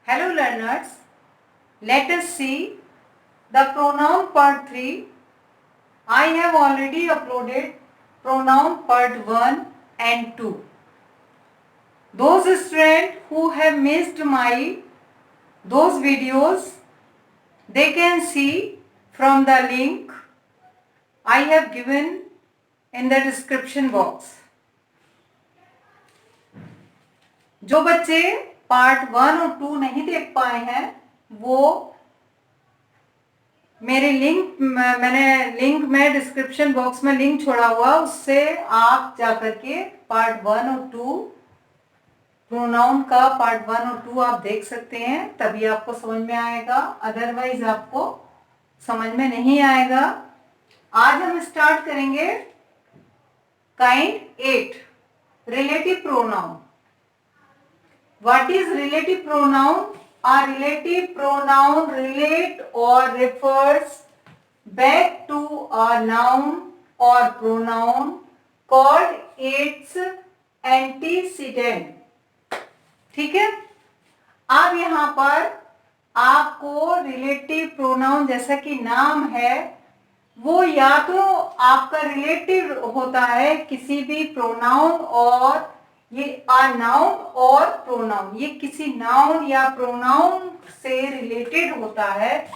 Hello learners, let us see the pronoun part 3. I have already uploaded pronoun part 1 and 2. Those students who have missed those videos, they can see from the link I have given in the description box. जो बच्चे part 1 और 2 नहीं देख पाए हैं वो मैंने link में डिस्क्रिप्शन बॉक्स में लिंक छोड़ा हुआ, उससे आप जाकर के पार्ट 1 और 2 प्रोनाउन का पार्ट 1 और 2 आप देख सकते हैं, तभी आपको समझ में आएगा, अदरवाइज आपको समझ में नहीं आएगा। आज हम स्टार्ट करेंगे kind 8 relative pronoun. What is relative pronoun? A relative pronoun relate or refers back to a noun or pronoun called its antecedent. ठीक है, अब यहाँ पर आपको रिलेटिव प्रोनाउन जैसा कि नाम है वो या तो आपका रिलेटिव होता है किसी भी प्रोनाउन, और ये नाउन और प्रोनाउन, ये किसी नाउन या प्रोनाउन से रिलेटेड होता है,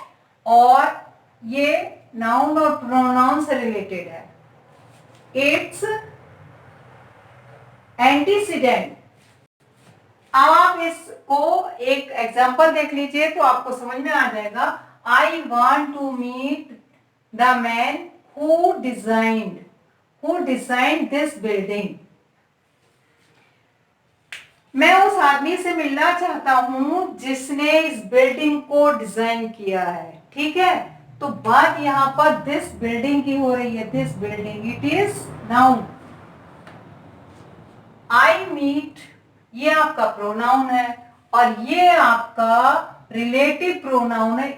और ये नाउन और प्रोनाउन से रिलेटेड है। It's antecedent. अब आप इसको एक एग्जांपल देख लीजिए तो आपको समझ में आ जाएगा। I want to meet the man who designed this building. मैं उस आदमी से मिलना चाहता हूं जिसने इस बिल्डिंग को डिजाइन किया है। ठीक है, तो बात यहां पर दिस बिल्डिंग की हो रही है। This building, it is noun. I meet ये आपका प्रोनाउन है और ये आपका रिलेटिव प्रोनाउन है।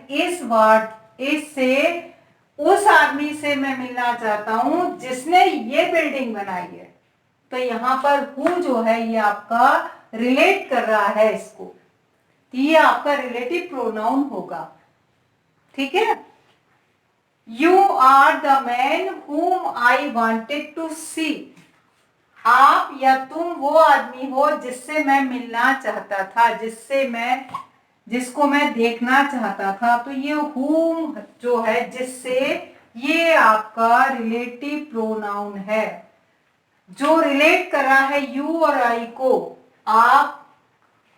इससे उस आदमी से मैं मिलना चाहता हूं जिसने ये बिल्डिंग बनाई है, तो यहां पर हु जो है ये आपका रिलेट कर रहा है इसको, तो ये आपका रिलेटिव प्रोनाउन होगा। ठीक है, यू आर द मैन हुम आई वांटेड टू सी। आप या तुम वो आदमी हो जिससे मैं मिलना चाहता था, जिसको मैं देखना चाहता था। तो ये हुम जो है जिससे, ये आपका रिलेटिव प्रोनाउन है जो रिलेट कर रहा है यू और आई को। आप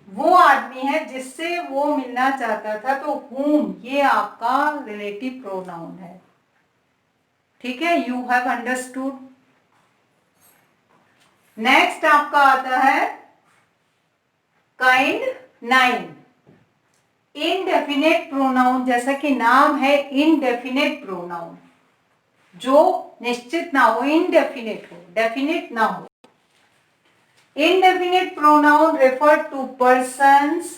वो आदमी है जिससे वो मिलना चाहता था, तो whom ये आपका रिलेटिव प्रोनाउन है। ठीक है, यू हैव अंडरस्टूड। नेक्स्ट आपका आता है काइंड 9 इनडेफिनेट प्रोनाउन। जैसा कि नाम है इनडेफिनेट प्रोनाउन, जो निश्चित ना हो, इनडेफिनेट हो, डेफिनेट ना हो। Indefinite pronoun refer to persons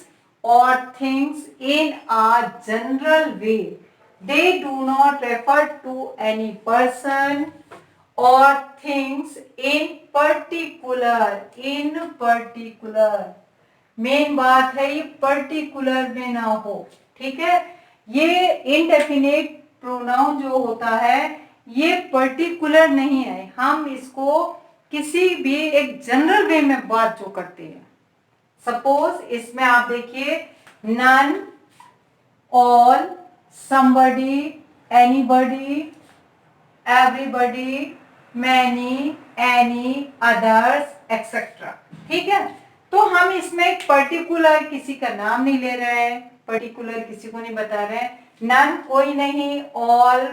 or things in a general way. They do not refer to any person or things in particular. In particular, main बात है ये पर्टिकुलर में ना हो। ठीक है, ये इनडेफिनेट प्रोनाउन जो होता है ये पर्टिकुलर नहीं है। हम इसको किसी भी एक जनरल वे में बात जो करते हैं, सपोज इसमें आप देखिए none, all, somebody, anybody, everybody, many, any, others, etcetera. ठीक है, तो हम इसमें एक पर्टिकुलर किसी का नाम नहीं ले रहे हैं, पर्टिकुलर किसी को नहीं बता रहे हैं। नन कोई नहीं, ऑल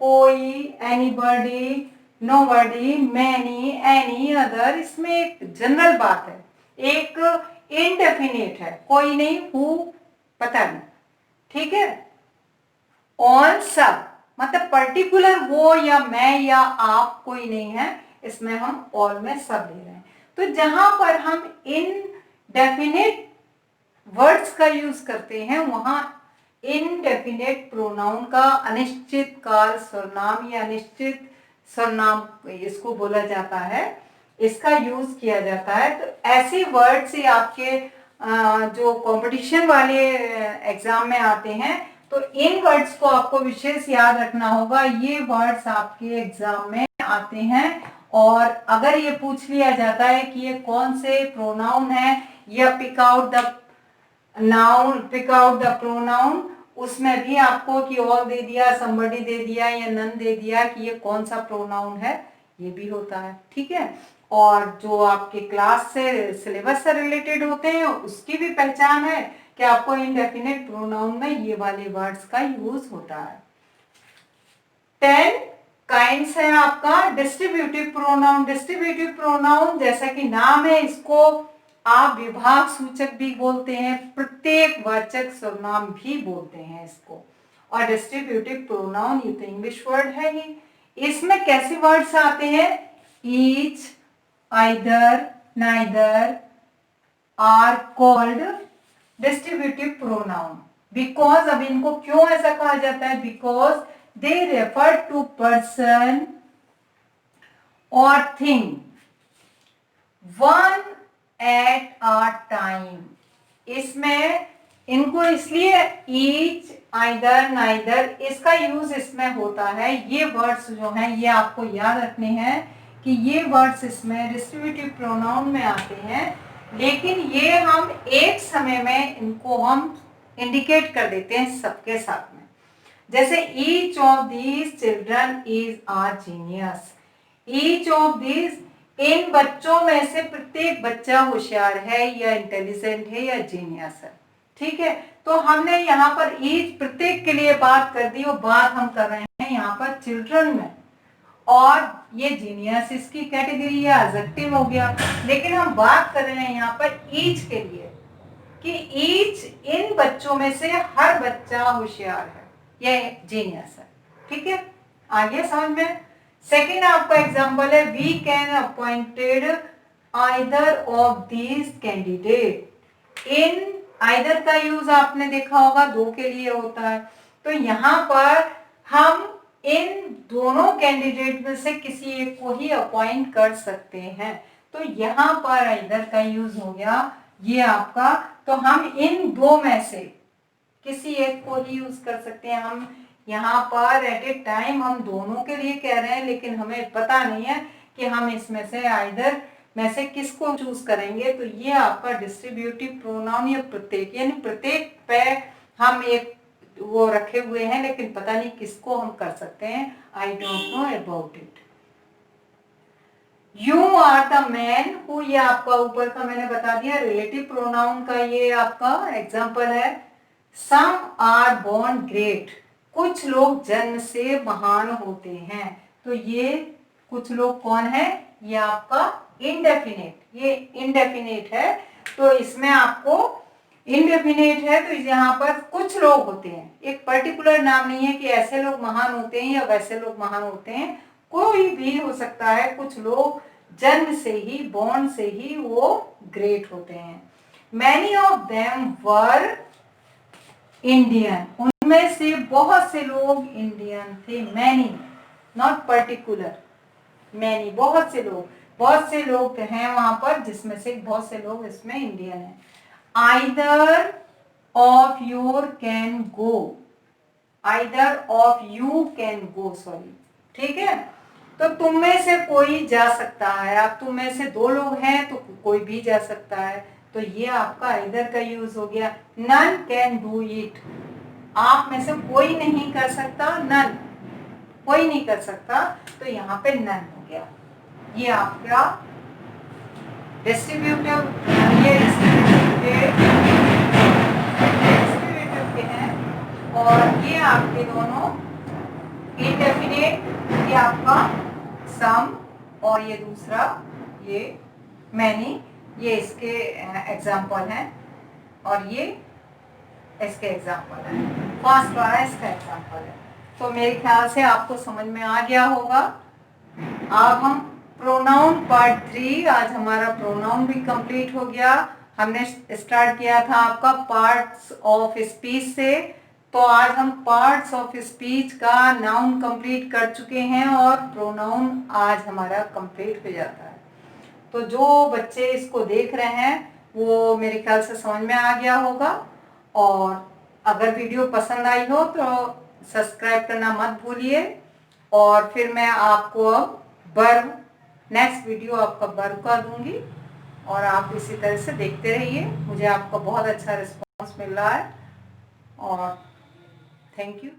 कोई, anybody nobody, many, any, other, इसमें एक जनरल बात है। एक इनडेफिनेट है, कोई नहीं, हु पता नहीं। ठीक है, ऑल सब, मतलब पर्टिकुलर वो या मैं या आप कोई नहीं है, इसमें हम ऑल में सब ले रहे हैं। तो जहां पर हम इनडेफिनेट वर्ड्स का यूज करते हैं वहां इनडेफिनेट प्रोनाउन का अनिश्चित काल सर्वनाम या अनिश्चित सर्वनाम इसको बोला जाता है, इसका यूज किया जाता है। तो ऐसे वर्ड से आपके जो कंपटीशन वाले एग्जाम में आते हैं, तो इन वर्ड्स को आपको विशेष याद रखना होगा। ये वर्ड्स आपके एग्जाम में आते हैं, और अगर ये पूछ लिया जाता है कि ये कौन से प्रोनाउन है, या पिक आउट द प्रोनाउन, उसमें भी आपको कि ऑल दे दिया, समबडी दे दिया या नन दे दिया कि ये कौन सा प्रोनाउन है, ये भी होता है। ठीक है, और जो आपके क्लास से सिलेबस से रिलेटेड होते हैं उसकी भी पहचान है कि आपको इनडेफिनेट प्रोनाउन में ये वाले वर्ड्स का यूज होता है। 10 काइंड्स है आपका डिस्ट्रीब्यूटिव प्रोनाउन। डिस्ट्रीब्यूटिव प्रोनाउन जैसा कि नाम है, इसको आप विभाग सूचक भी बोलते हैं, प्रत्येक वाचक सर्वनाम भी बोलते हैं इसको। और डिस्ट्रीब्यूटिव प्रोनाउन ये तो इंग्लिश वर्ड है ही। इसमें कैसे वर्ड्स आते हैं? Each, either, neither are called distributive pronoun. Because, अब इनको क्यों ऐसा कहा जाता है? Because they refer to person और thing one at a time. इसमें इनको इसलिए ईच, आइदर, नाइदर इसका यूज इसमें होता है। ये वर्ड्स जो हैं ये आपको याद रखने हैं कि ये वर्ड्स इसमें डिस्ट्रीब्यूटिव प्रोनाउन में आते हैं, लेकिन ये हम एक समय में इनको हम इंडिकेट कर देते हैं सबके साथ में। जैसे each of these children is a genius. Each of these, इन बच्चों में से प्रत्येक बच्चा होशियार है या इंटेलिजेंट है या जीनियस है। ठीक है, तो हमने यहाँ पर ईच प्रत्येक के लिए बात कर दी, और बात हम कर रहे हैं यहाँ पर चिल्ड्रन में, और ये जीनियस इसकी कैटेगरी या एडजेक्टिव हो गया। लेकिन हम बात कर रहे हैं यहाँ पर ईच के लिए कि ईच, इन बच्चों में से हर बच्चा होशियार है या जीनियस है। ठीक है, आगे समझ में। सेकेंड आपका एग्जाम्पल है, we can appointed either of these candidate. इन आइदर का यूज आपने देखा होगा, दो के लिए होता है। तो यहाँ पर हम इन दोनों कैंडिडेट में से किसी एक को ही अपॉइंट कर सकते हैं। तो यहाँ पर आइदर का यूज हो गया ये आपका। तो हम इन दो में से किसी एक को ही यूज कर सकते हैं। हम यहाँ पर एट ए टाइम हम दोनों के लिए कह रहे हैं, लेकिन हमें पता नहीं है कि हम इसमें से आइदर में से किसको चूज करेंगे। तो ये आपका डिस्ट्रीब्यूटिव प्रोनाउन या प्रत्येक, यानी प्रत्येक पे हम एक वो रखे हुए हैं, लेकिन पता नहीं किसको हम कर सकते हैं। I don't know about it. You are the man who, ये आपका ऊपर का मैंने बता दिया, रिलेटिव प्रोनाउन का ये आपका एग्जाम्पल है। सम आर बोर्न ग्रेट, कुछ लोग जन्म से महान होते हैं। तो ये कुछ लोग कौन है? ये आपका इंडेफिनेट, ये इंडेफिनेट है। तो इसमें आपको इंडेफिनेट है, तो यहाँ पर कुछ लोग होते हैं, एक पर्टिकुलर नाम नहीं है कि ऐसे लोग महान होते हैं या वैसे लोग महान होते हैं, कोई भी हो सकता है। कुछ लोग जन्म से ही, बॉर्न से ही वो ग्रेट होते हैं। Many of them were Indian, उनमें से बहुत से लोग इंडियन थे। मैनी, नॉट पर्टिकुलर, मैनी, बहुत से लोग हैं वहां पर, जिसमें से बहुत से लोग इसमें इंडियन हैं। Either of your can go, either of you can go, sorry. ठीक है, तो तुम में से कोई जा सकता है। अब तुम में से दो लोग हैं तो कोई भी जा सकता है। तो ये आपका आइदर का यूज हो गया। नन कैन डू इट, आप में से कोई नहीं कर सकता, नन, कोई नहीं कर सकता, तो यहाँ पे नन हो गया। ये आपका डिस्ट्रीब्यूटिव, ये डिस्ट्रीब्यूटिव के हैं, और ये आपके दोनों इंडेफिनेट, ये आपका सम, और ये दूसरा ये मैनी, ये इसके एग्जाम्पल हैं, और ये इसके एग्जाम्पल है। फर्स्ट वाला इसका एग्जाम्पल है। तो मेरे ख्याल से आपको समझ में आ गया होगा। अब हम प्रोनाउन पार्ट 3, आज हमारा प्रोनाउन भी कंप्लीट हो गया। हमने स्टार्ट किया था आपका पार्ट्स ऑफ स्पीच से, तो आज हम पार्ट्स ऑफ स्पीच का नाउन कंप्लीट कर चुके हैं, और प्रोनाउन आज हमारा कंप्लीट हो जाता है। तो जो बच्चे इसको देख रहे हैं वो मेरे ख्याल से समझ में आ गया होगा। और अगर वीडियो पसंद आई हो तो सब्सक्राइब करना मत भूलिए। और फिर मैं आपको अब बर्व, नेक्स्ट वीडियो आपका बर्व का दूंगी और आप इसी तरह से देखते रहिए। मुझे आपका बहुत अच्छा रिस्पॉन्स मिल रहा है और थैंक यू।